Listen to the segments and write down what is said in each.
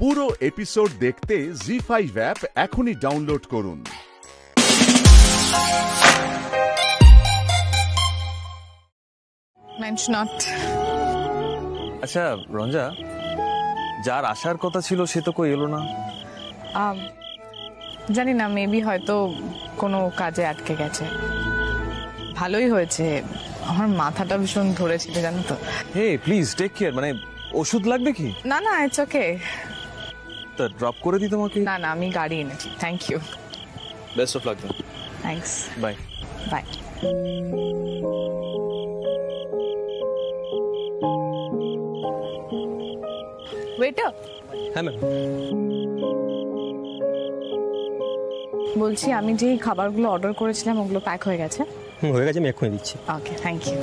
পুরো এপিসোড দেখতে জি5 অ্যাপ এখনই ডাউনলোড করুন। আচ্ছা রঞ্জা, যার আসার কথা ছিল সে তো কই এলো না। জানি না, মেবি হয়তো কোনো কাজে আটকে গেছে। ভালোই হয়েছে, আমার মাথাটা ভীষণ ধরেছিল জানো তো। হে প্লিজ টেক কেয়ার, মানে ওষুধ লাগবে কি? না না, ইটস ওকে। তা ড্রপ করে দিই তোমাকে? না না, আমি গাড়ি এনেছি। Thank you. Best of luck. Thanks. Bye bye. Waiter. হ্যাঁ ম্যাম। বলছি আমি যেই খাবারগুলো অর্ডার করেছিলাম ওগুলো প্যাক হয়ে গেছে? হয়ে গেছে, আমি এক্ষুনি দিচ্ছি। ওকে, থ্যাংক ইউ।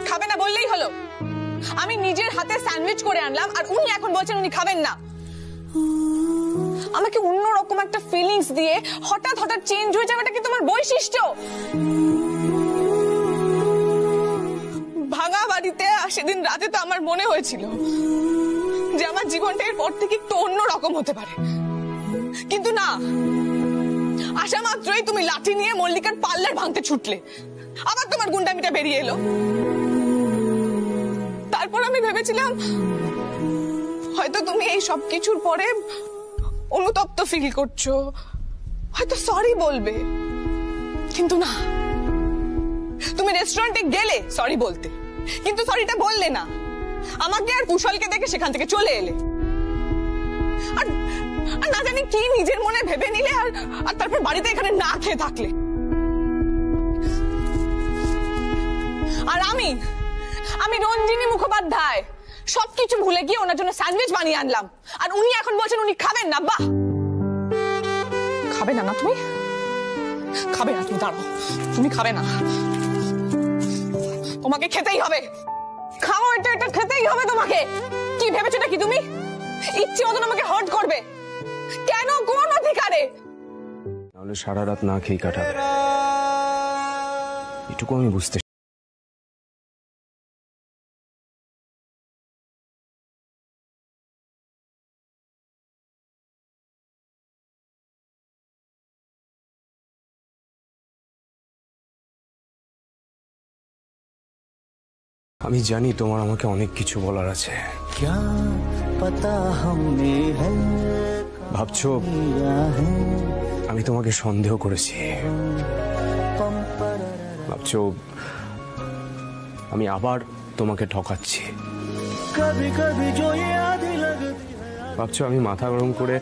খাবে না বললেই হলো। আমি নিজের হাতে স্যান্ডউইচ করে আনলাম আর উনি এখন বলছেন উনি খাবেন না। আমাকে অন্যরকম একটা ফিলিংস দিয়ে হঠাৎ হঠাৎ চেঞ্জ হয়ে যাওয়াটা কি তোমার বৈশিষ্ট্য? ভাঙা বাড়িতে সেদিন রাতে তো আমার মনে হয়েছিল যে আমার জীবনটা এরপর থেকে একটু অন্যরকম হতে পারে, কিন্তু না। আসা মাত্রই তুমি লাঠি নিয়ে মল্লিকার পাল্লার ভাঙতে ছুটলে, আবার তোমার গুন্ডামিটা বেরিয়ে এলো। তারপর আমি ভেবেছিলাম হয়তো তুমি এই সব কিছুর পরে অনুতপ্ত ফিল করছো, হয়তো সরি বলবে, কিন্তু না। তুমি রেস্টুরেন্টে গেলে সরি বলতে, কিন্তু সরিটা বললে না। আমাকে আর কুশলকে দেখে সেখান থেকে চলে এলে, আর না জানি কি নিজের মনে ভেবে নিলে, আর তারপর বাড়িতে এখানে না খেয়ে থাকলে। আর আমি রঞ্জিনী মুখোপাধ্যায় সবকিছু ভুলে গিয়ে ওনার জন্য স্যান্ডউইচ বানিয়ে আনলাম, আর উনি এখন বলছেন উনি খাবেন না। বাহ, খাবে না? না তুমি খাবে না? তুমি দাঁড়াও, তুমি খাবে না? তোমাকে খেতেই হবে। খাও, এটা খেতেই হবে তোমাকে। কি ভেবেছো নাকি তুমি ইচ্ছে মতন আমাকে হার্ট করবে? কেন, কোন অধিকারে? তাহলে সারা রাত না খেয়ে কাটাবে, এটুকু আমি বুঝতে। আমি জানি তোমার আমাকে অনেক কিছু বলার আছে। ভাবছো আমি তোমাকে সন্দেহ করেছি, ভাবছো আমি আবার তোমাকে ঠকাচ্ছি, ভাবছো আমি মাথা গরম করে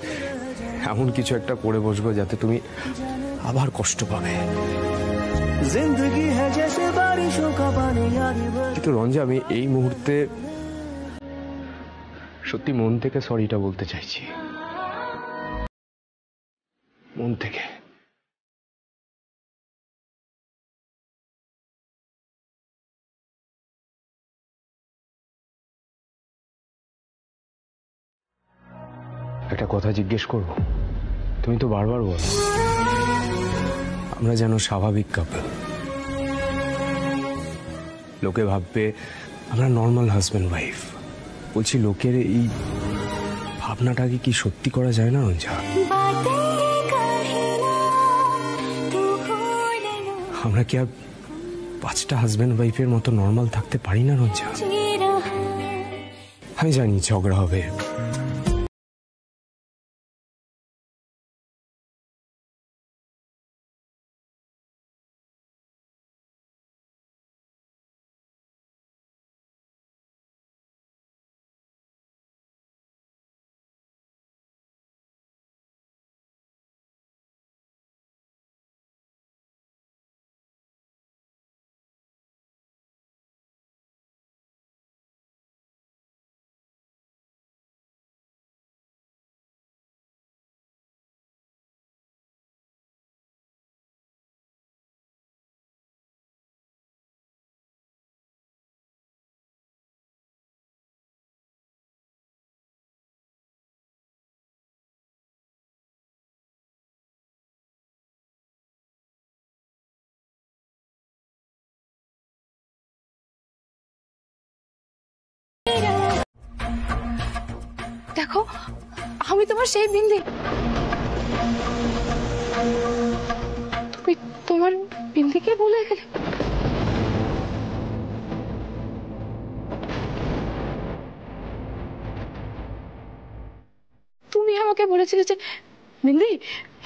এমন কিছু একটা করে বসবো যাতে তুমি আবার কষ্ট পাবে। কিন্তু রঞ্জা, আমি এই মুহূর্তে সত্যি মন থেকে সরিটা বলতে চাইছি, মন থেকে। একটা কথা জিজ্ঞেস করব? তুমি তো বারবার বলো আমরা যেন স্বাভাবিক কাপল। লোকে ভাববে আমরা নর্মাল হাজব্যান্ড ওয়াইফ। বলছি, লোকের এই ভাবনাটাকে কি সত্যি করা যায় না রঞ্জা? আমরা কি আর 5টা হাজব্যান্ড ওয়াইফের মতো নর্মাল থাকতে পারি না রঞ্জা? আমি জানি ঝগড়া হবে, দেখো আমি তোমার সেই বিন্দি। তুমি তোমার বিন্দিকে বলে গেলে? তুমি আমাকে বলেছিলে যে বিন্দি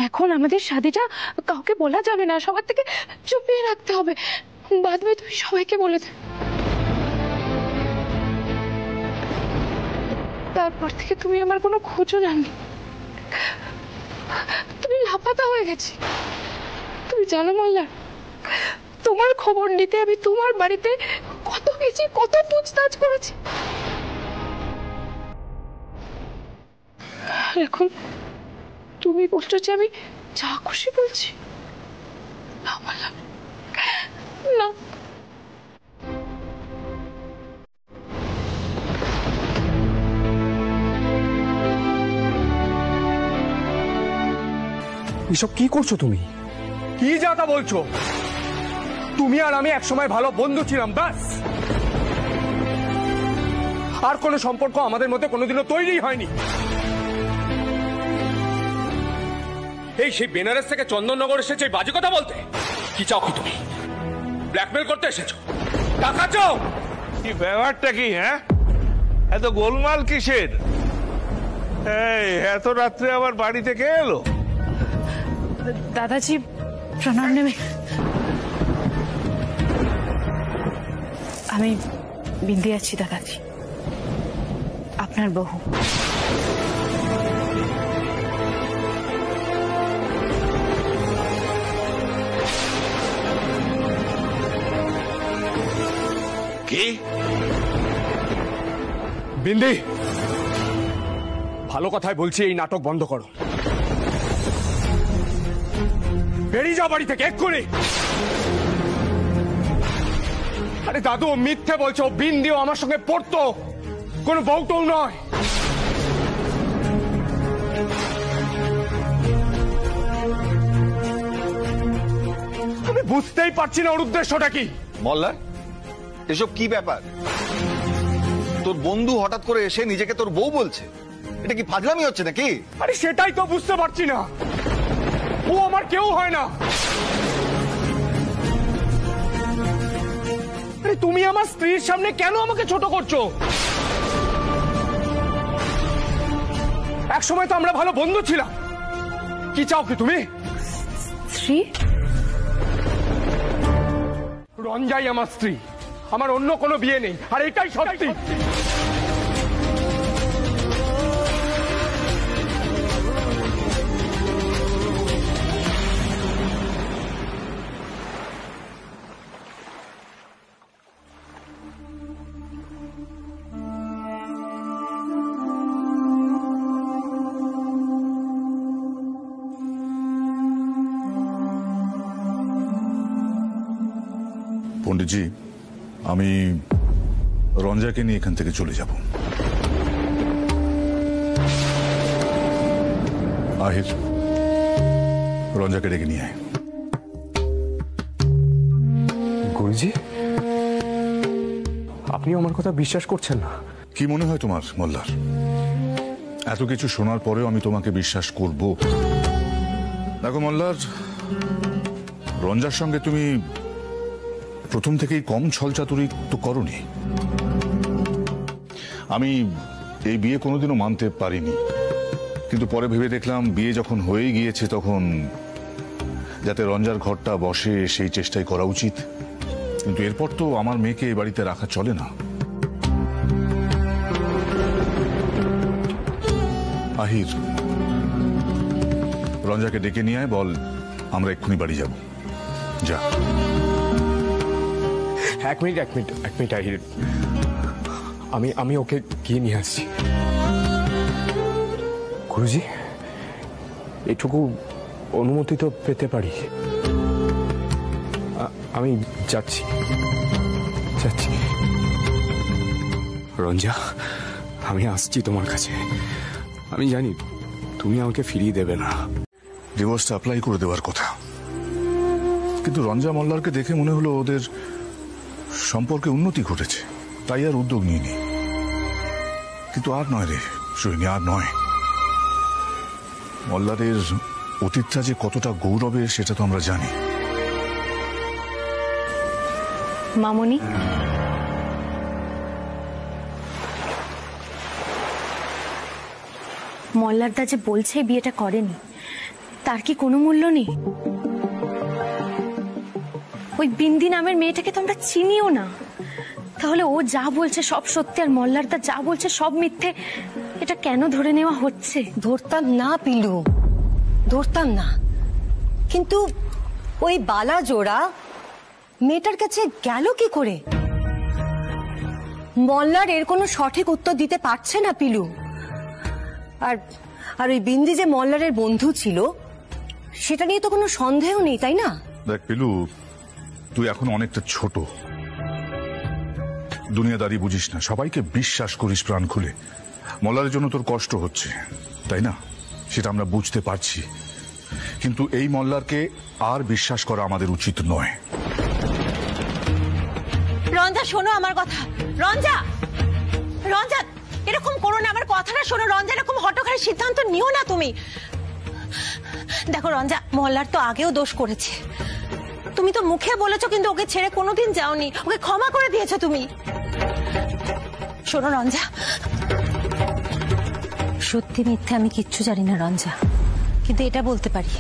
এখন আমাদের শাদিটা কাউকে বলা যাবে না, সবার থেকে চুপিয়ে রাখতে হবে, বাদ বাকি তুমি সবাইকে বলে দে। তারপর থেকে তুমি আমার কোনো খোঁজও জানি, তুমি লাপাতা হয়ে গেছি। তুমি জানো মল্লার, তোমার খবর নিতে আমি তোমার বাড়িতে কত গেছি, কত পুছতাছ করেছি। এখন তুমি বলছো যে আমি যা খুশি বলছি? না মল্লার, না। এসব কি করছো তুমি? কি যাতা বলছো? তুমি আর আমি একসময় ভালো বন্ধু ছিলাম, ব্যাস। আর কোনো সম্পর্ক আমাদের মধ্যে কোনোদিনও তৈরি হয়নি। এই সেই বেনারস থেকে চন্দননগর এসেছে বাজে কথা বলতে? কি চাও কি তুমি? ব্ল্যাকমেল করতে এসেছো? টাকা চাও? কি ব্যাপারটা কি? হ্যাঁ, এত গোলমাল কিসের? এই এত রাত্রে আবার বাড়ি থেকে এলো? দাদাজি প্রণাম নেবে। আমি বিন্দি আছি দাদাজি, আপনার বহু। কি? বিন্দি, ভালো কথাই বলছি, এই নাটক বন্ধ করো। বেরিয়ে যাও বাড়ি থেকে এক্ষুনি। আরে দাদু, ও মিথ্যে বলছো। বিন্দিও আমার সঙ্গে পড়তো, কোনো বউটও নয়। আমি বুঝতেই পারছি না ওর উদ্দেশ্যটা কি। মল্লার, এসব কি ব্যাপার? তোর বন্ধু হঠাৎ করে এসে নিজেকে তোর বউ বলছে, এটা কি ফাজলামি হচ্ছে নাকি? আরে সেটাই তো বুঝতে পারছি না। ও আমার কেউ হয় না। আরে তুমি আমার স্ত্রীর সামনে কেন আমাকে ছোট করছো? এক সময় তো আমরা ভালো বন্ধু ছিলাম। কি চাও কি তুমি? স্ত্রী? রঞ্জাই আমার স্ত্রী, আমার অন্য কোনো বিয়ে নেই, আর এটাই সত্যি। পণ্ডিতজি, আমি রঞ্জাকে নিয়ে এখান থেকে চলে যাব। আহির, রঞ্জাকে ডেকে নিয়ে আয়। গুরুজি, আপনি আমার কথা বিশ্বাস করছেন না? কি মনে হয় তোমার মল্লার? এত কিছু শোনার পরেও আমি তোমাকে বিশ্বাস করব? দেখো মল্লার, রঞ্জার সঙ্গে তুমি প্রথম থেকেই কম ছলচাতুরি তো করনি। আমি এই বিয়ে কোনোদিনও মানতে পারিনি, কিন্তু পরে ভেবে দেখলাম বিয়ে যখন হয়ে গিয়েছে তখন যাতে রঞ্জার ঘরটা বসে সেই চেষ্টাই করা উচিত। কিন্তু এরপর তো আমার মেয়েকে এই বাড়িতে রাখা চলে না। আহির, রঞ্জাকে ডেকে নিয়ে আয়, বল আমরা এক্ষুনি বাড়ি যাব। যা। এক মিনিট আহির, আমি ওকে গিয়ে নিয়ে আসছি। গুরুজি, এটুকু অনুমতি তো পেতে পারি? আমি যাচ্ছি। রঞ্জা, আমি আসছি তোমার কাছে। আমি জানি তুমি আমাকে ফিরিয়ে দেবে না। ডিভোর্সটা অ্যাপ্লাই করে দেওয়ার কথা, কিন্তু রঞ্জা মল্লারকে দেখে মনে হলো ওদের সম্পর্কে উন্নতি ঘটেছে, তাই আর উদ্যোগ নিইনি। কিন্তু আর নয় রে, সৈনী আর নয়। মল্লারের অতীতটা যে কতটা গৌরবের সেটা তো আমরা জানি। মামনি, মল্লারদা যে বলছে বিয়েটা করেনি, তার কি কোনো মূল্য নেই? ওই বিন্দি নামের মেয়েটাকে তো আমরা চিনিও না। তাহলে ও যা বলছে সব সত্যি আর মল্লারদা যা বলছে সব মিথ্যে, এটা কেন ধরে নেওয়া হচ্ছে? ধরতাম না পিলু, ধরতাম না, কিন্তু ওই বালা জোড়া মেয়েটার কাছে গেল কি করে? মল্লার এর কোনো সঠিক উত্তর দিতে পারছে না পিলু। আর আর ওই বিন্দি যে মল্লারের বন্ধু ছিল সেটা নিয়ে তো কোনো সন্দেহ নেই, তাই না? দেখ পিলু, তুই এখন অনেকটা ছোট, দুনিয়াদারি বুঝিস না, সবাইকে বিশ্বাস করিস প্রাণ খুলে। মল্লারের জন্য তোর কষ্ট হচ্ছে, তাই না? সেটা আমরা বুঝতে পারছি, কিন্তু এই মল্লারকে আর বিশ্বাস করা আমাদের উচিত নয়। রঞ্জা শোনো আমার কথা। রঞ্জা, রঞ্জা এরকম করো না, আমার কথাটা শোনো। রঞ্জা এরকম হঠকারী সিদ্ধান্ত নিও না তুমি। দেখো রঞ্জা, মল্লার তো আগেও দোষ করেছে, তুমি তো মুখে বলেছো কিন্তু ওকে ছেড়ে কোনোদিন যাওনি, ওকে ক্ষমা করে দিয়েছো তুমি। শোনো রঞ্জা, সত্যি মিথ্যে আমি কিচ্ছু জানি না রঞ্জা, কিন্তু এটা বলতে পারি,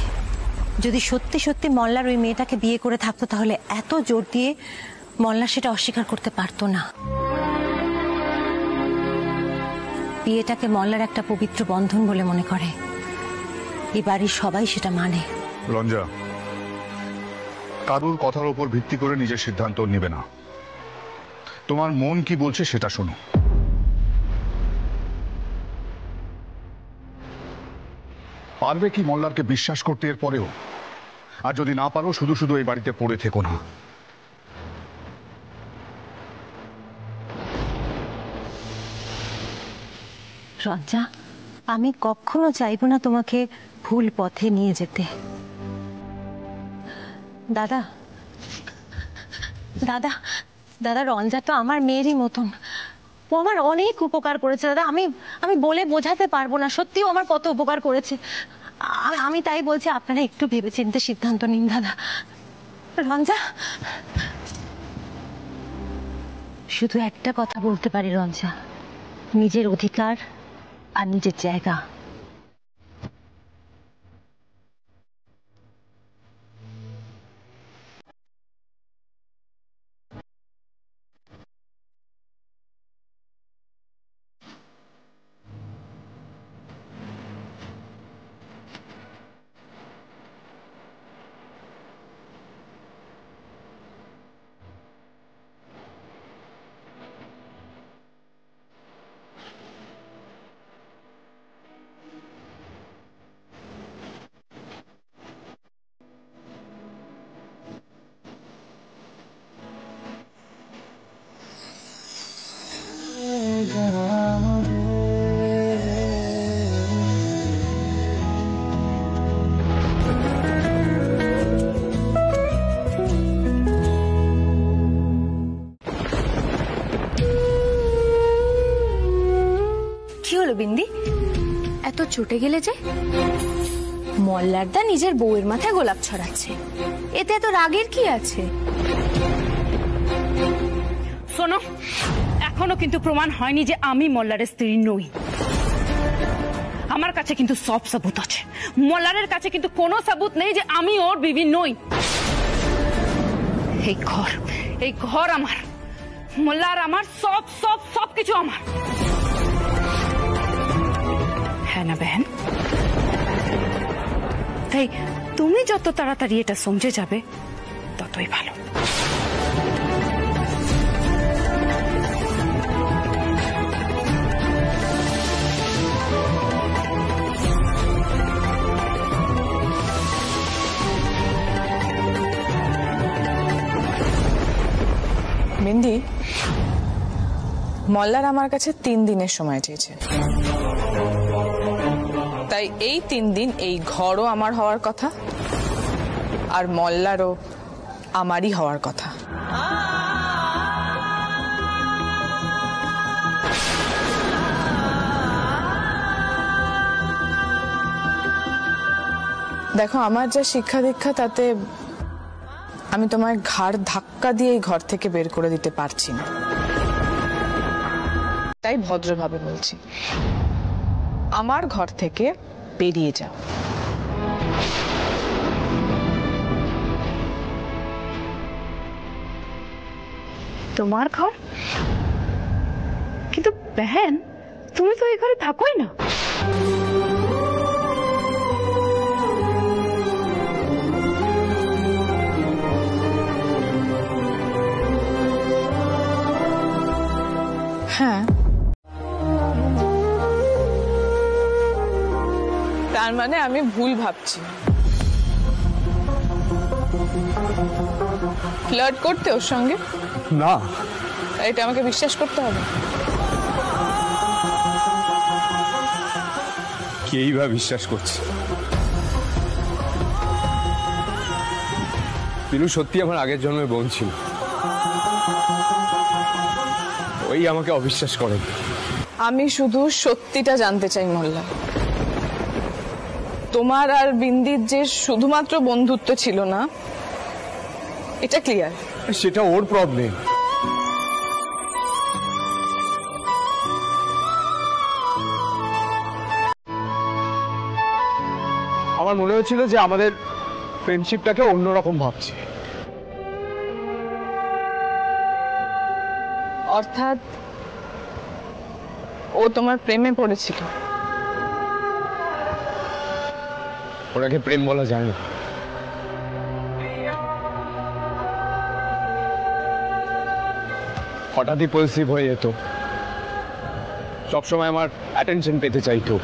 যদি সত্যি সত্যি মল্লার ওই মেয়েটাকে বিয়ে করে থাকতো তাহলে এত জোর দিয়ে মল্লা সেটা অস্বীকার করতে পারতো না। বিয়েটাকে মল্লার একটা পবিত্র বন্ধন বলে মনে করে, এই বাড়ির সবাই সেটা মানে। রঞ্জা, কারুর কথার উপর ভিত্তি করে নিজের সিদ্ধান্ত নেবে না। তোমার মন কি বলছে সেটা শোনো। পারবে কি মল্লারকে বিশ্বাস করতে এর পরেও? আর যদি না পারো, শুধু শুধু এই বাড়িতে পড়ে থেকো না। রঞ্জা, আমি কখনো চাইবো না তোমাকে ভুল পথে নিয়ে যেতে। দাদা, দাদা, দাদা, রঞ্জা তো আমার মেয়েরই মতন, ও আমার অনেক উপকার করেছে দাদা। আমি বলে বোঝাতে পারবো না, সত্যিও আমার কত উপকার করেছে। আমি তাই বলছি, আপনারা একটু ভেবেচিন্তে সিদ্ধান্ত নিন দাদা। রঞ্জা, শুধু একটা কথা বলতে পারি রঞ্জা, নিজের অধিকার আর নিজের জায়গা। বিন্দি, এত চটে গেলে যে? মল্লারদা নিজের বউয়ের মাথায় গোলাপ ছড়াচ্ছে, এতে এত রাগের কি আছে? শোনো, এখনো কিন্তু প্রমাণ হয়নি যে আমি মল্লারের স্ত্রী নই। আমার কাছে কিন্তু সব সাবুত আছে, মল্লারের কাছে কিন্তু কোনো সাবুত নেই যে আমি ওর বিবি নই। এই ঘর আমার, মোল্লার আমার, সব সব সব কিছু আমার। হ্যাঁ না বেহেন? তাই তুমি যত তাড়াতাড়ি এটা সমঝে যাবে ততই ভালো। বিন্দি, মল্লার আমার কাছে 3 দিনের সময় চেয়েছে, তাই এই 3 দিন এই ঘরও আমার হওয়ার কথা আর মল্লারও আমারই হওয়ার কথা। দেখো, আমার যা শিক্ষা দীক্ষা তাতে আমি তোমায় ঘাড় ধাক্কা দিয়ে এই ঘর থেকে বের করে দিতে পারছি না। তাই ভদ্রভাবে বলছি, আমার ঘর থেকে বেরিয়ে যাও। তোমার ঘর? কিন্তু বেহেন, তুমি তো এই ঘরে থাকোই না। হ্যাঁ, তার মানে আমি ভুল ভাবছি। ফ্লার্ট করতে ওর সঙ্গে? না, এটা আমাকে বিশ্বাস করতে হবে। কেই বা বিশ্বাস করছে? পিলু সত্যি আমার আগের জন্মে বোন ছিল, ওই আমাকে অবিশ্বাস করেন। আমি শুধু সত্যিটা জানতে চাই মোল্লা, তোমার আর বিন্দির যে শুধুমাত্র বন্ধুত্ব ছিল না, এটা ক্লিয়ার? সেটা ওর প্রবলেম। আমার মনে হচ্ছিল যে আমাদের ফ্রেন্ডশিপটাকে অন্যরকম ভাবছে। অর্থাৎ ও তোমার প্রেমে পড়েছিল? ওটাকে প্রেম বলা যায় না। হঠাৎই পজিটিভ হয়ে যেত, সবসময় আমার অ্যাটেনশন পেতে চাইতো।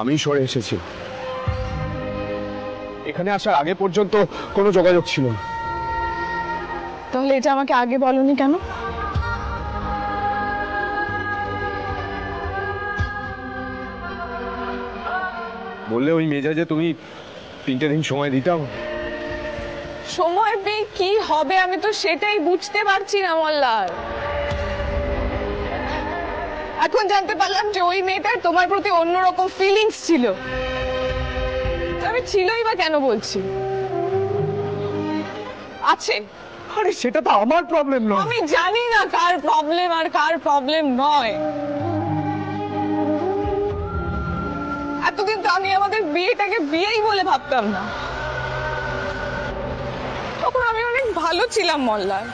আমি সরে এসেছি, এখানে আসার আগে পর্যন্ত কোনো যোগাযোগ ছিল না। তাহলে এটা আমাকে আগে বলনি কেন? বললে ওই মেজাজে তুমি 3টে দিন সময় দিতাম। সময় পেয়ে কি হবে আমি তো সেটাই বুঝতে পারছি না মোল্লার। এখন জানতে পারলাম যে ওই মেয়েটার তোমার প্রতি অন্যরকম ফিলিংস ছিল। আমি ছিলই বা কেন বলছি? আছে। আরে সেটা তো আমার প্রবলেম নয়। আমি জানি না কার প্রবলেম আর কার প্রবলেম নয়। এতদিন তো আমি আমাদের বিয়েটাকে বিয়েই বলে ভাবতাম না। তখন আমি অনেক ভালো ছিলাম মোল্লার।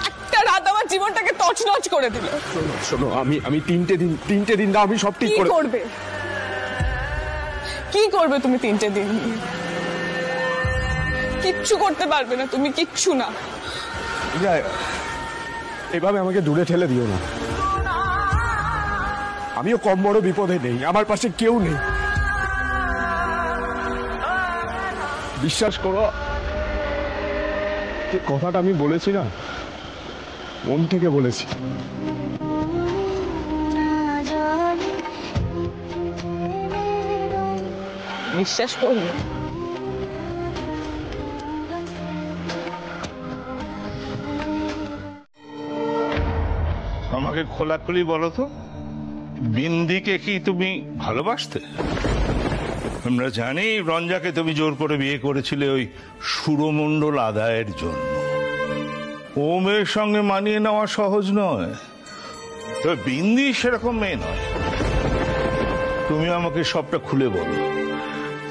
একটা রাত আমার জীবনটাকে তছনছ করে দিল। শোনো, আমি 3টে দিন না, আমি সব ঠিক করবে। কি করবে তুমি 3টে দিন? কিচ্ছু করতে পারবে না তুমি, কিচ্ছু না। এভাবে আমাকে দূরে ঠেলে দিও না। আমিও কম বড় বিপদে নেই, আমার পাশে কেউ নেই। বিশ্বাস করো, যে কথাটা আমি বলেছি না, মন থেকে বলেছি। বিশ্বাস করবে? আমাকে খোলাখুলি বলো তো, বিন্দিকে কি তুমি ভালোবাসতে? আমরা জানি রঞ্জাকে তুমি জোর করে বিয়ে করেছিলে ওই সুরমণ্ডল আদায়ের জন্য। ও মেয়ের সঙ্গে মানিয়ে নেওয়া সহজ নয়, তবে বিন্দি সেরকম মেয়ে নয়। তুমি আমাকে সবটা খুলে বলো।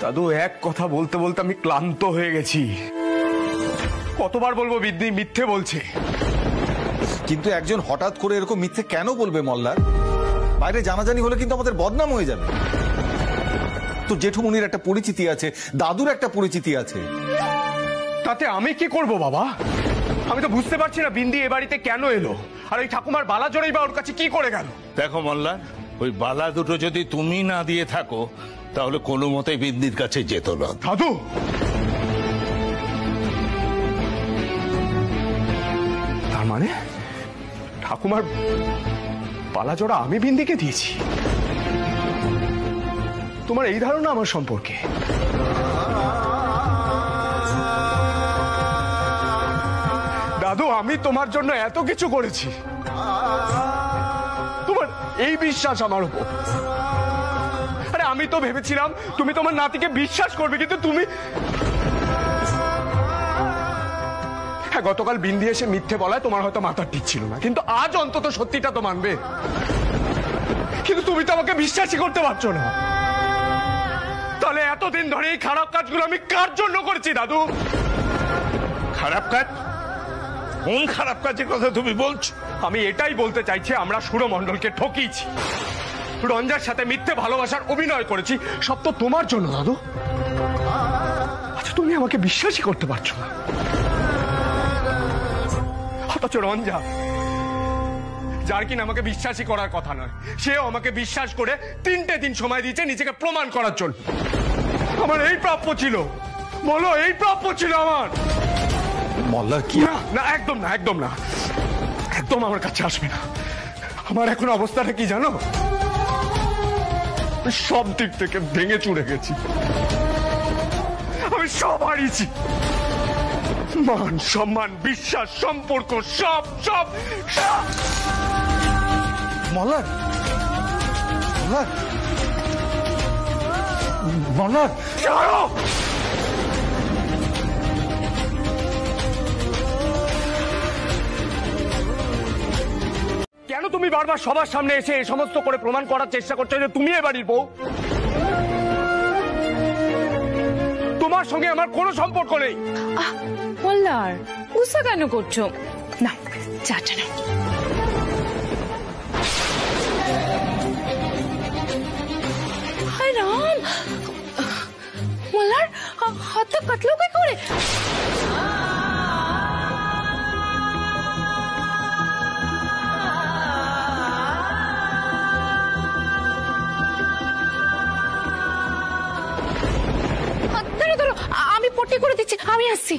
দাদু, এক কথা বলতে বলতে আমি ক্লান্ত হয়ে গেছি। কতবার বলবো বিন্দি মিথ্যে বলছে? কিন্তু একজন হঠাৎ করে এরকম মিথ্যে কেন বলবে মল্লার? বাইরে জানাজানি হলে কিন্তু আমাদের বদনাম হয়ে যাবে। তো জেঠুমনির একটা পরিচিতি আছে, দাদুর একটা পরিচিতি আছে। তাতে আমি কি করব বাবা? আমি তো বুঝতে পারছি না বিন্দি এ বাড়িতে কেন এলো, আর ওই ঠাকুমার বালা জোড়াই বা ওর কাছে কি করে গেল। দেখো মল্লার, ওই বালা দুটো যদি তুমি না দিয়ে থাকো তাহলে কোনো মতেই বিন্দির কাছে যেত না। দাদু, তার মানে ঠাকুমার বালা জোড়া আমি বিন্দিকে দিয়েছি? তোমার এই ধারণা আমার সম্পর্কে? দাদু, আমি তোমার জন্য এত কিছু করেছি, তোমার এই বিশ্বাস আমার উপর। আরে আমি তো ভেবেছিলাম তুমি তোমার নাতিকে বিশ্বাস করবে, কিন্তু তুমি হ্যাঁ, গতকাল বিন্দি এসে মিথ্যে বলায় তোমার হয়তো মাথা ঠিক ছিল না, কিন্তু আজ অন্তত সত্যিটা তো মানবে। কিন্তু তুমি তো আমাকে বিশ্বাসই করতে পারছো না। তাহলে এতদিন ধরে এই খারাপ কাজগুলো আমি কার জন্য করছি দাদু? খারাপ কাজ? কোন খারাপ কাজের কথা তুমি বলছো? আমি এটাই বলতে চাইছি, আমরা সুরমণ্ডলকে ঠকিয়েছি, রঞ্জার সাথে মিথ্যে ভালোবাসার অভিনয় করেছি, সব তো তোমার জন্য দাদু। আচ্ছা, তুমি আমাকে বিশ্বাসই করতে পারছো না, অথচ রঞ্জা, যার কিনা আমাকে বিশ্বাসই করার কথা নয়, সেও আমাকে বিশ্বাস করে 3টে দিন সময় দিয়েছে নিজেকে প্রমাণ করার জন্য। আমার এই প্রাপ্য ছিল, বলো এই প্রাপ্য ছিল আমার। মল্লার কি? না, একদম না, একদম না, একদম আমার কাছে আসবে না। আমার এখন অবস্থাটা কি জানো? সব দিক থেকে ভেঙে চুরে গেছি, আমি সব হারিয়েছি, মান সম্মান, বিশ্বাস, সম্পর্ক, সব সব সব। মল্লার, মল্লার, মল্লার, ছাড়ো! কেন তুমি বারবার সবার সামনে এসে এই সমস্ত করে প্রমাণ করার চেষ্টা করছো যে তুমি এ বাড়ির বউ? তোমার সঙ্গে আমার কোনো সম্পর্ক নেই। মল্লার, গুসা কেন করছো? না, চাটা না। হায় রাম, মল্লার হাতটা কাটলো কি করে? আমি পট্টি করে দিচ্ছি, আমি আসছি।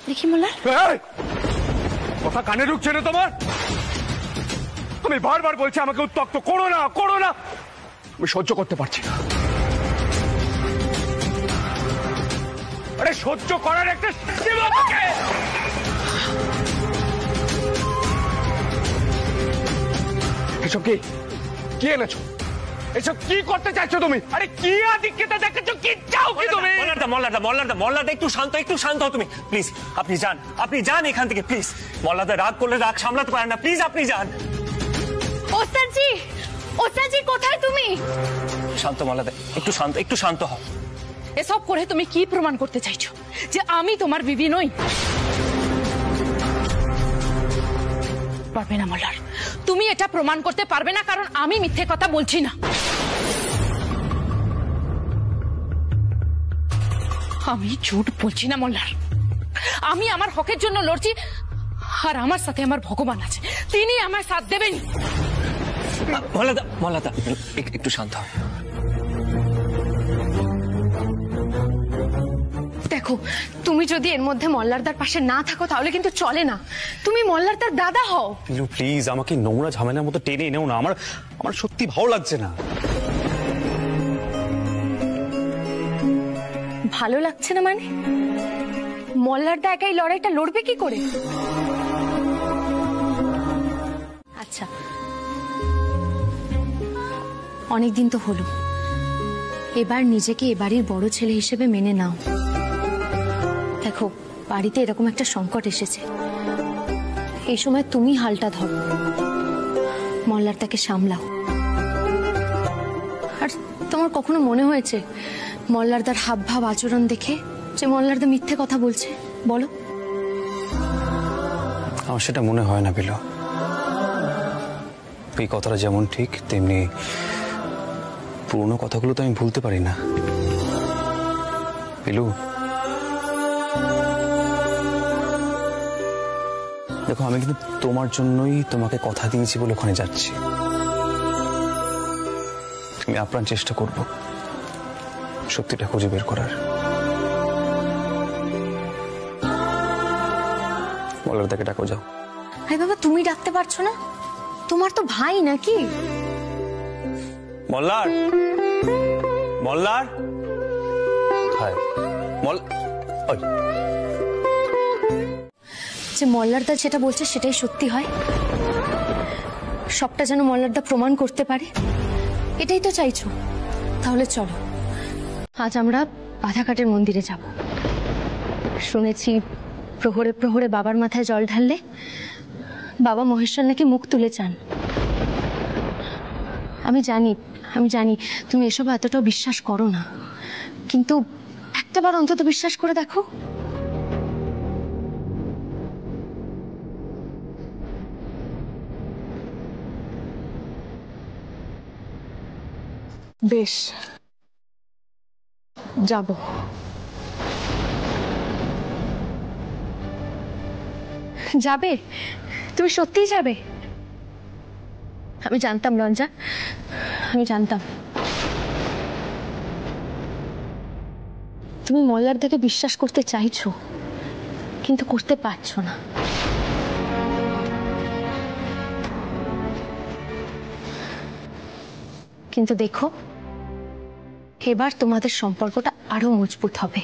দেখি মল্লার, কথা কানে ঢুকছে না তোমার? আমি বারবার বলছি আমাকে উত্ত্যক্ত করো না, করো না, আমি সহ্য করতে পারছি না। আরে সহ্য করার একটা সীমা থাকে। এসব কি এনেছো? এসব কি করতে চাইছো তুমি? আরে কি আদিক্ষেতা দেখাচ্ছো? কি চাও কি তুমি? মল্লারদা একটু শান্ত, একটু শান্ত হও তুমি প্লিজ। আপনি যান এখান থেকে প্লিজ। মল্লারদা রাগ করলে রাগ সামলাতে পারেন না, প্লিজ আপনি যান। ওস্তাদজি, ওস্তাদজি কোথায় তুমি? শান্ত মল্লারদা, একটু শান্ত হও। এসব করে তুমি কি প্রমাণ করতে চাইছো? যে আমি তোমার বিবি নই? পারবে না মল্লার, তুমি এটা প্রমাণ করতে পারবে না, কারণ আমি মিথ্যে কথা বলছি না। আমি ঝুট বলছি না মল্লার, আমি আমার হকের জন্য লড়ছি, আর আমার সাথে আমার ভগবান আছে, তিনি আমার সাথ দেবেন। মল্লারদা একটু শান্ত হও। দেখো, তুমি যদি এর মধ্যে মল্লারদার পাশে না থাকো তাহলে কিন্তু চলে না। তুমি মল্লারদার দাদা হও। প্লিজ আমাকে নোংরা ঝামেলার মতো টেনে এনেও না, আমার সত্যি ভালো লাগছে না। ভালো লাগছে না মানে? মল্লারদা একাই লড়াইটা লড়বে কি করে? আচ্ছা, অনেকদিন তো হলো, এবার নিজেকে এবাড়ির বড় ছেলে হিসেবে মেনে নাও। দেখো, বাড়িতে এরকম একটা সংকট এসেছে, এই সময় তুমি হালটা ধরো, মল্লারদাকে সামলাও। আর তোমার কখনো মনে হয়েছে মল্লারদার হাব ভাব আচরণ দেখে যে মল্লারদা মিথ্যে কথা বলছে? বলো। আমার সেটা মনে হয় না বিলু। এই কথাটা যেমন ঠিক, তেমনি পুরনো কথাগুলো তো আমি ভুলতে পারি না বিলু। দেখো, আমি কিন্তু তোমার জন্যই তোমাকে কথা দিয়েছি বলে ওখানে যাচ্ছি। আমি আপ্রাণ চেষ্টা করব সত্যিটা খুঁজে বের করার। মল্লারদাকে ডাকো, যাও। আরে বাবা, তুমি ডাকতে পারছো না? তোমার তো ভাই নাকি? মল্লার, মল্লার, হায় যে মল্লারদা যেটা বলছে সেটাই সত্যি হয়, সবটা যেন মল্লারদা প্রমাণ করতে পারে, এটাই তো চাইছো। তাহলে চলো, আজ আমরা বাধাঘাটের মন্দিরে যাব। শুনেছি প্রহরে প্রহরে বাবার মাথায় জল ঢাললে বাবা মহেশ্বর নাকি মুখ তুলে চান। আমি জানি তুমি এসব এতটাও বিশ্বাস করো না, কিন্তু একটাবার অন্তত বিশ্বাস করে দেখো। বেশ, যাব। যাবে? তুমি সত্যিই যাবে? আমি জানতাম রঞ্জা, আমি জানতাম তুমি মল্লারদাকে বিশ্বাস করতে চাইছো, কিন্তু করতে পারছো না। কিন্তু দেখো, এবার তোমাদের সম্পর্কটা আরো মজবুত হবে।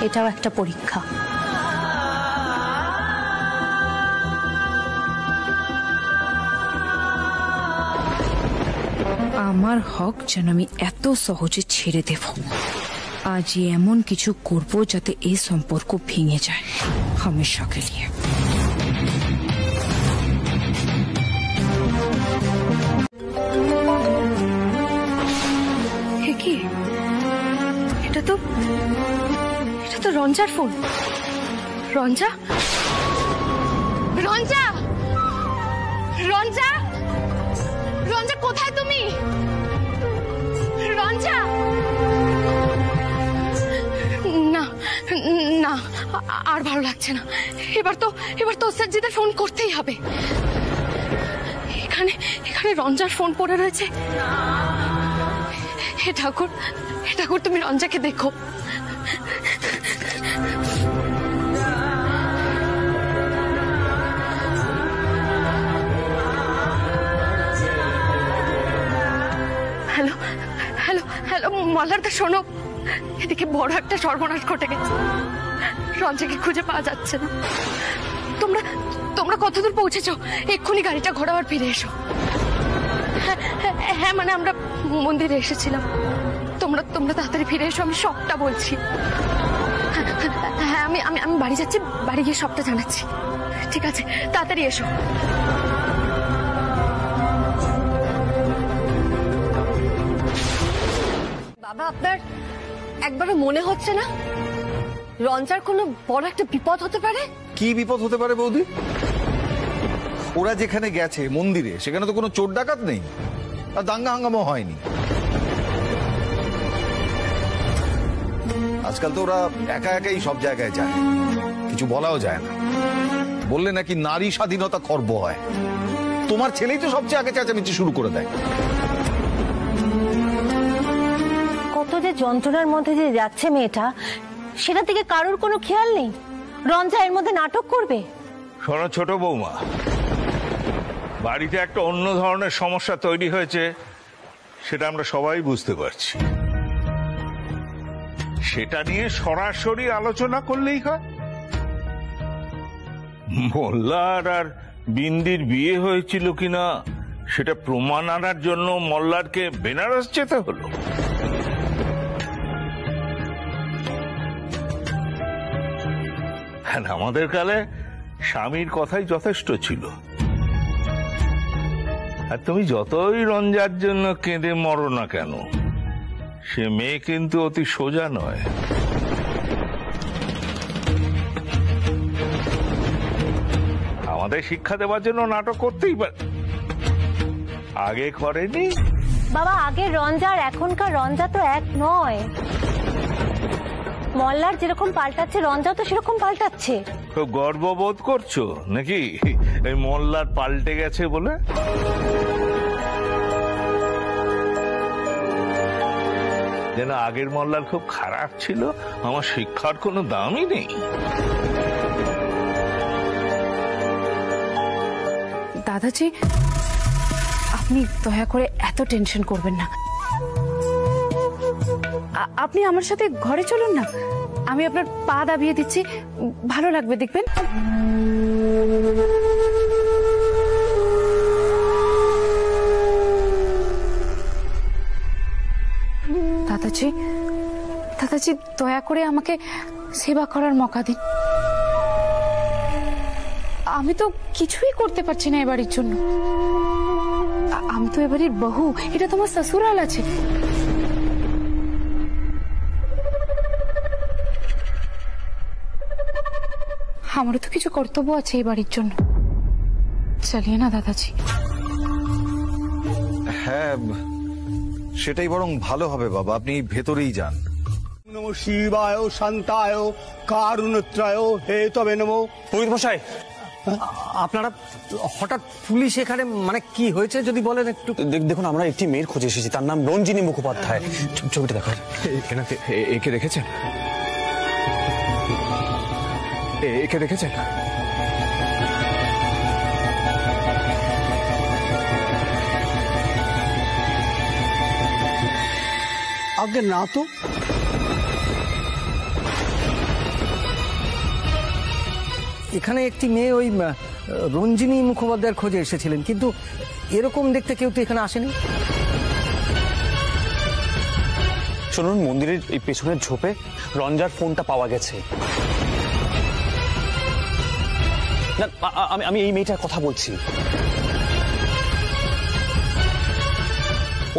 এটাও একটা পরীক্ষা। আমার হক যেন আমি এত সহজে ছেড়ে দেব। আজ এমন কিছু করব যাতে এই সম্পর্ক ভেঙে যায় হামেশাকে নিয়ে। কি এটা তো রঞ্জার ফোন। রঞ্জা, রঞ্জা, রঞ্জা, রঞ্জা, কোথায় তুমি? রঞ্জা, না না, আর ভালো লাগছে না। এবার তো সজ্জিদের ফোন করতেই হবে। এখানে রঞ্জার ফোন পড়ে রয়েছে। হে ঠাকুর, তুমি রঞ্জাকে দেখো। হ্যালো হ্যালো হ্যালো, মল্লারদা শোনো, এদিকে বড় একটা সর্বনাশ ঘটে গেছে। রঞ্জাকে খুঁজে পাওয়া যাচ্ছে না। তোমরা কতদূর পৌঁছেছো? এক্ষুনি গাড়িটা ঘোরাবার ফিরে এসো। হ্যাঁ, মানে আমরা মন্দিরে এসেছিলাম। তোমরা তাড়াতাড়ি ফিরে এসো, আমি সবটা বলছি। হ্যাঁ, আমি বাড়ি যাচ্ছি, বাড়ি গিয়ে সবটা জানাচ্ছি। ঠিক আছে, তাড়াতাড়ি এসো। বাবা, আপনার একবারও মনে হচ্ছে না রঞ্জার কোনো বড় একটা বিপদ হতে পারে? কি বিপদ হতে পারে বৌদি? ওরা যেখানে গেছে মন্দিরে, সেখানে তো কোনো চোর ডাকাত নেই, আর দাঙ্গা হাঙ্গামা হয়নি। আজকাল তো ওরা একা একাই সব জায়গায় যায়, কিছু বলাও যায় না। বললে নাকি নারী স্বাধীনতা খর্ব হয়। তোমার ছেলেই তো সবচেয়ে আগে চেঁচামেচি শুরু করে দেয়। কত যে যন্ত্রণার মধ্যে যে যাচ্ছে মেয়েটা, সেটা থেকে কারোর কোনো খেয়াল নেই। রঞ্জা এর মধ্যে নাটক করবে। শোনো ছোট বৌমা, বাড়িতে একটা অন্য ধরনের সমস্যা তৈরি হয়েছে, সেটা আমরা সবাই বুঝতে পারছি। সেটা নিয়ে সরাসরি আলোচনা করলেই হয়। মোল্লার আর বিন্দির বিয়ে হয়েছিল কিনা সেটা প্রমাণ আনার জন্য মোল্লারকে বেনারস যেতে হলো। আমাদের কালে স্বামীর কথাই যথেষ্ট ছিল। আর তুমি যতই রঞ্জার জন্য কেঁদে মরো না কেন, সে মেয়ে কিন্তু অতি সোজা নয়। আমাদের শিক্ষা দেওয়ার জন্য নাটক করতেই পারে, আগে করেনি। বাবা, আগের রঞ্জা আর এখনকার রঞ্জা তো এক নয়। মল্লার যেরকম পাল্টাচ্ছে রঞ্জাও তো সেরকম পাল্টাচ্ছে। খুব গর্ববোধ করছো নাকি এই মোল্লার পাল্টে গেছে বলে? যেন আগের মোল্লার খুব খারাপ ছিল, আমার শিক্ষার কোনো দামই নেই। দাদাজি, আপনি দয়া করে এত টেনশন করবেন না। আপনি আমার সাথে ঘরে চলুন না, আমি আপনার পা দাবিয়ে দিচ্ছি, ভালো লাগবে দেখবেন। দাদাজি, দাদাজি দয়া করে আমাকে সেবা করার মৌকা দিন। আমি তো কিছুই করতে পারছি না এবাড়ির জন্য। আমি তো এবাড়ির বহু, এটা তোমার শ্বশুরাল আছে। আমারও তো কিছু কর্তব্য আছে এই বাড়ির জন্য। চালিয়ে না দাদাজি। হ্যাঁ, সেটাই বরং ভালো হবে বাবা, আপনি ভেতরেই যান। নমো শিবায় শান্তায় কারুণত্রায় হে তবে নমো। পুরোহিত মশাই, আপনারা হঠাৎ পুলিশ এখানে, মানে কি হয়েছে যদি বলেন একটু। দেখুন, আমরা একটি মেয়ের খোঁজে এসেছি, তার নাম রঞ্জিনী মুখোপাধ্যায়। ছবিটা দেখা। একে দেখেছেন? একে দেখেছেন? আগে না তো। এখানে একটি মেয়ে ওই রঞ্জিনী মুখোপাধ্যায়ের খোঁজে এসেছিলেন, কিন্তু এরকম দেখতে কেউ তো এখানে আসেনি। শুনুন, মন্দিরের এই পেছনের ঝোপে রঞ্জার ফোনটা পাওয়া গেছে। না, আমি এই মেয়েটার কথা বলছি।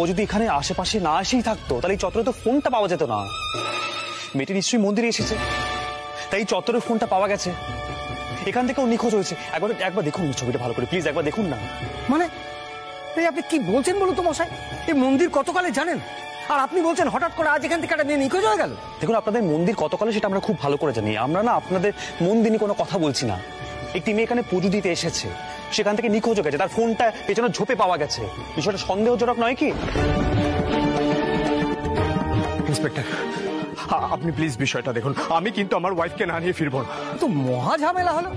ও যদি এখানে আশেপাশে না এসেই থাকতো তাহলে এই চত্বরে তো ফোনটা পাওয়া যেত না। মেয়েটি নিশ্চয়ই মন্দিরে এসেছে, তাই চত্বরে ফোনটা পাওয়া গেছে। এখান থেকে ও নিখোঁজ হয়েছে। একবার দেখুন ছবিটা ভালো করে, প্লিজ একবার দেখুন না। মানে আপনি কি বলছেন বলুন তো মশাই? এই মন্দির কতকালে জানেন? আর আপনি বলছেন হঠাৎ করে আজ এখান থেকে একটা মেয়ে নিখোঁজ হয়ে গেল। দেখুন, আপনাদের মন্দির কতকালে সেটা আমরা খুব ভালো করে জানি। আমরা না আপনাদের মন্দির নিয়ে কোনো কথা বলছি না। একটি মেয়ে এখানে পুজো দিতে এসেছে, সেখান থেকে নিখোঁজ হয়ে গেছে, তার ফোনটা পেছনে ঝোপে পাওয়া গেছে। বিষয়টা সন্দেহজনক নয় কি? ইন্সপেক্টর, আপনি প্লিজ বিষয়টা দেখুন। আমি কিন্তু আমার ওয়াইফকে না নিয়ে ফিরবো না। তো মহা ঝামেলা হলো।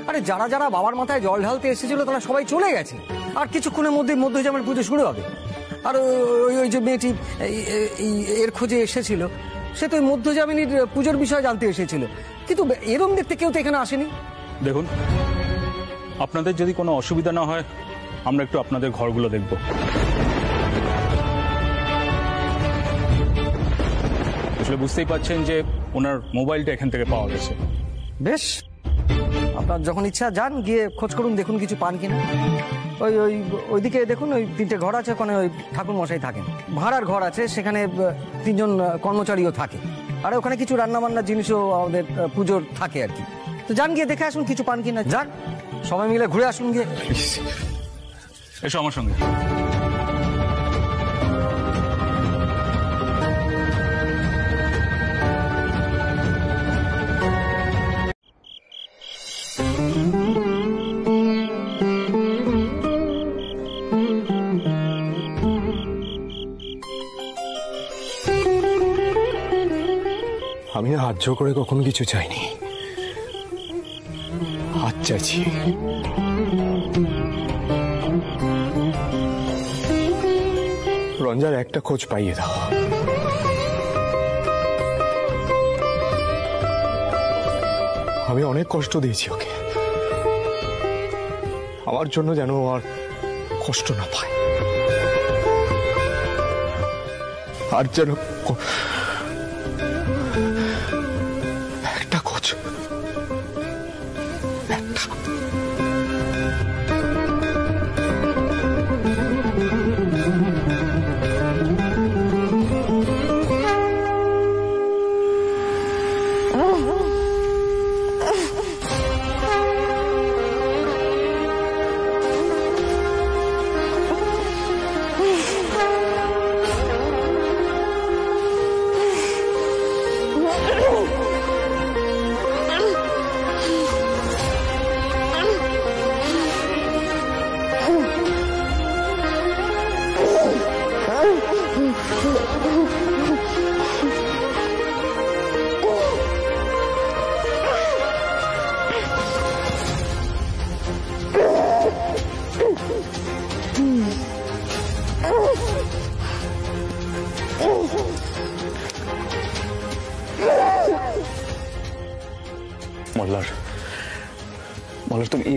আরে যারা যারা বাবার মাথায় জল ঢালতে এসেছিল তারা সবাই চলে গেছে, আর কিছুক্ষণের মধ্যে যেমন পুজো শুরু হবে। আর ওই যে মেয়েটি এর খোঁজে এসেছিল, সে তো ওই মধ্যজামিনীর পুজোর বিষয়ে জানতে এসেছিল, কিন্তু এরম দেখতে কেউ তো এখানে আসেনি। দেখুন, আপনাদের যদি কোনো অসুবিধা না হয় আমরা একটু আপনাদের ঘরগুলো দেখব। আসলে বুঝতেই পারছেন যে ওনার মোবাইলটা এখান থেকে পাওয়া গেছে। বেশ, আপনার যখন ইচ্ছা যান, গিয়ে খোঁজ করুন, দেখুন কিছু পান কিনা। ওইদিকে দেখুন, ওই 3টে ঘর আছে, ওখানে ওই ঠাকুর মশাই থাকেন, ভাড়ার ঘর আছে, সেখানে 3জন কর্মচারীও থাকে। আর ওখানে কিছু রান্নাবান্নার জিনিসও আমাদের পুজোর থাকে আর কি। তো যান, গিয়ে দেখে আসুন কিছু পান কিনা। যান, সবাই মিলে ঘুরে আসুন গিয়ে। এসো আমার সঙ্গে। আমি হাত জোর করে কখনো কিছু চাইনি, হাত চাইছি। রঞ্জার একটা খোঁজ পাইয়ে দাও। আমি অনেক কষ্ট দিয়েছি ওকে, আমার জন্য যেন আর কষ্ট না পায়, আর যেন একটা খোঁজ, একটা।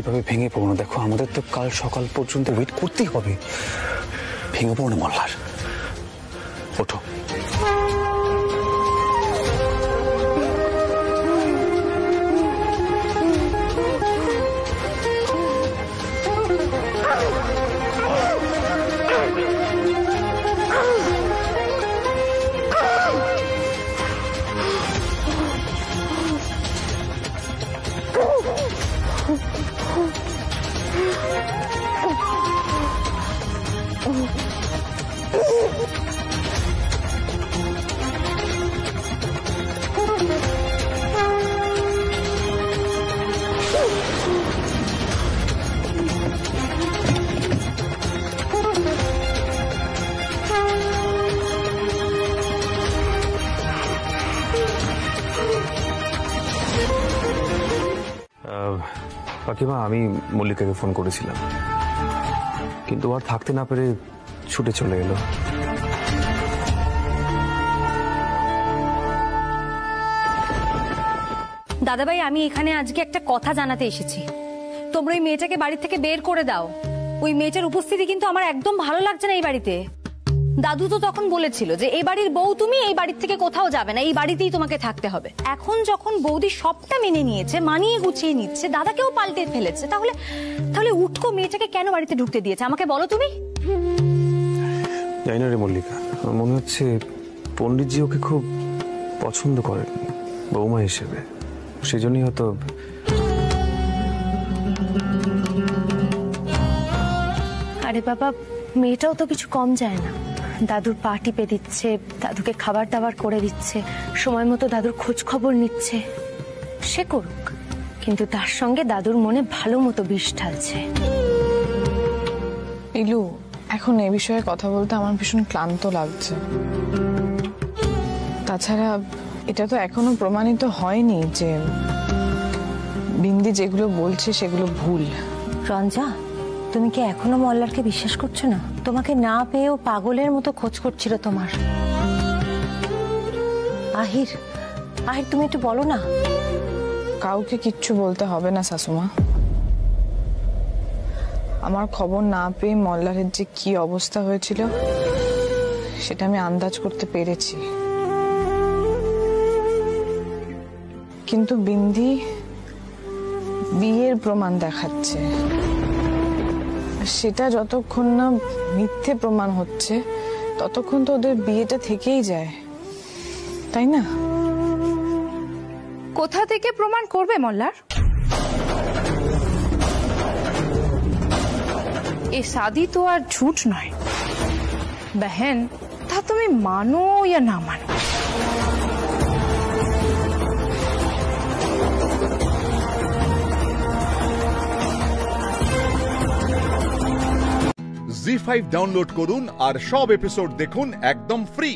এইভাবে ভেঙে পড়ো না। দেখো আমাদের তো কাল সকাল পর্যন্ত ওয়েট করতেই হবে। ভেঙে পড়ো না মল্লার, ওঠো। কাকিমা, আমি মল্লিকাকে ফোন করেছিলাম, কিন্তু আর থাকতে না পেরে ছুটে চলে এলো। দাদাভাই, আমি এখানে আজকে একটা কথা জানাতে এসেছি। তোমরা ওই মেয়েটাকে বাড়ি থেকে বের করে দাও। ওই মেয়েটার উপস্থিতি কিন্তু আমার একদম ভালো লাগছে না এই বাড়িতে। দাদু তো তখন বলেছিল যে এই বাড়ির বউ তুমি, এই বাড়ির থেকে কোথাও যাবে না, এই বাড়িতেই তোমাকে থাকতে হবে। এখন যখন বৌদি সবটা মেনে নিয়েছে, মানিয়ে গুছিয়ে নিচ্ছে, দাদাকেও পাল্টে ফেলেছে, তাহলে উটকো মেয়েটাকে কেন বাড়িতে ঢুকতে দিয়েছে আমাকে বলো তুমি। জানি না রে মল্লিকা, আমার মনে হচ্ছে পণ্ডিতজি ওকে খুব পছন্দ করেন বৌমা হিসেবে, সেই জন্যই হয়তো। আরে বাবা, মেয়েটাও তো কিছু কম যায় না। দাদুর পা টিপে দিচ্ছে, দাদুকে খাবার দাবার করে দিচ্ছে, সময় মতো দাদুর খোঁজ খবর নিচ্ছে। সে করুক, কিন্তু তার সঙ্গে দাদুর মনে ভালো মতো বিষ ঢালছে। ইলু, এখন এই বিষয়ে কথা বলতে আমার ভীষণ ক্লান্ত লাগছে। তাছাড়া এটা তো এখনো প্রমাণিত হয়নি যে বিন্দি যেগুলো বলছে সেগুলো ভুল। রঞ্জা, তুমি কি এখনো মল্লারকে বিশ্বাস করছো না? তোমাকে না পেয়েও পাগলের মতো খোঁজ করছিল তোমার। আহির, তুমি একটু বলো না। কাউকে কিচ্ছু বলতে হবে না শাশুমা। আমার খবর না পেয়ে মল্লারের যে কি অবস্থা হয়েছিল সেটা আমি আন্দাজ করতে পেরেছি। কিন্তু বিন্দি বিয়ের প্রমাণ দেখাচ্ছে, সেটা যতক্ষণ না মিথ্যে প্রমাণ হচ্ছে ততক্ষণ তো ওদের বিয়েটা থেকেই যায়, তাই না? কোথা থেকে প্রমাণ করবে মল্লার? এ शादी तो আর झूठ নয় बहन, তা তুমি মানো या না মানো। জি5 ডাউনলোড করুন আর সব এপিসোড দেখুন একদম ফ্রি।